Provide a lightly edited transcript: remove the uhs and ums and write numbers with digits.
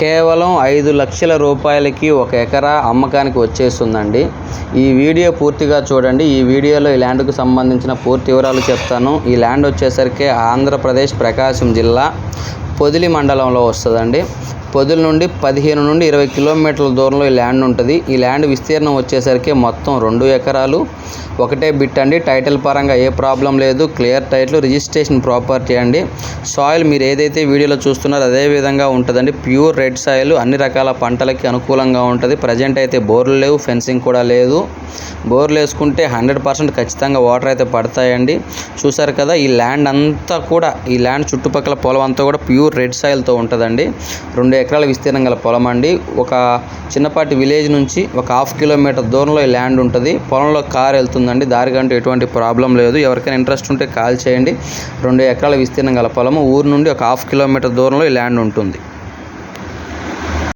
కేవలం 5 లక్షల రూపాయలకి 1 ఎకరా అమ్మకానికి వచ్చేస్తుందండి. ఈ వీడియో పూర్తిగా చూడండి. ఈ వీడియోలో ఈ ల్యాండ్కు సంబంధించిన పూర్తి వివరాలు చెప్తాను. ఈ ల్యాండ్ వచ్చేసరికి ఆంధ్రప్రదేశ్ ప్రకాశం జిల్లా పొదిలి మండలంలో వస్తుందండి. పొదిలి నుండి 15 నుండి 20 కిలోమీటర్ల దూరంలో ఈ ల్యాండ్ ఉంటుంది. ఈ ల్యాండ్ విస్తీర్ణం వచ్చేసరికి మొత్తం 2 ఎకరాలు, ఒకటే బిట్ అండి. టైటిల్ పరంగా ఏ ప్రాబ్లం లేదు. క్లియర్ టైటిల్, రిజిస్ట్రేషన్ ప్రాపర్టీ అండి. సాయిల్ మీరు ఏదైతే వీడియోలో చూస్తున్నారో అదే విధంగా ఉంటుందండి. ప్యూర్ రెడ్ సాయిల్, అన్ని రకాల పంటలకి అనుకూలంగా ఉంటుంది. ప్రజెంట్ అయితే బోర్లు లేవు, ఫెన్సింగ్ కూడా లేదు. బోర్లు వేసుకుంటే 100% ఖచ్చితంగా వాటర్ అయితే పడతాయండి. చూసారు కదా, ఈ ల్యాండ్ అంతా కూడా, ఈ ల్యాండ్ చుట్టుపక్కల పొలం అంతా కూడా ప్యూర్ రెడ్ సాయిల్తో ఉంటుందండి. 2 ఎకరాల విస్తీర్ణం గల పొలం అండి. ఒక చిన్నపాటి విలేజ్ నుంచి ఒక 1/2 కిలోమీటర్ దూరంలో ఈ ల్యాండ్ ఉంటుంది. పొలంలో కార్ వెళ్తుందండి. దారికంటూ ఎటువంటి ప్రాబ్లం లేదు. ఎవరికైనా ఇంట్రెస్ట్ ఉంటే కాల్ చేయండి. 2 ఎకరాల విస్తీర్ణం గల పొలము. ఊరు నుండి ఒక 1/2 కిలోమీటర్ దూరంలో ఈ ల్యాండ్ ఉంటుంది.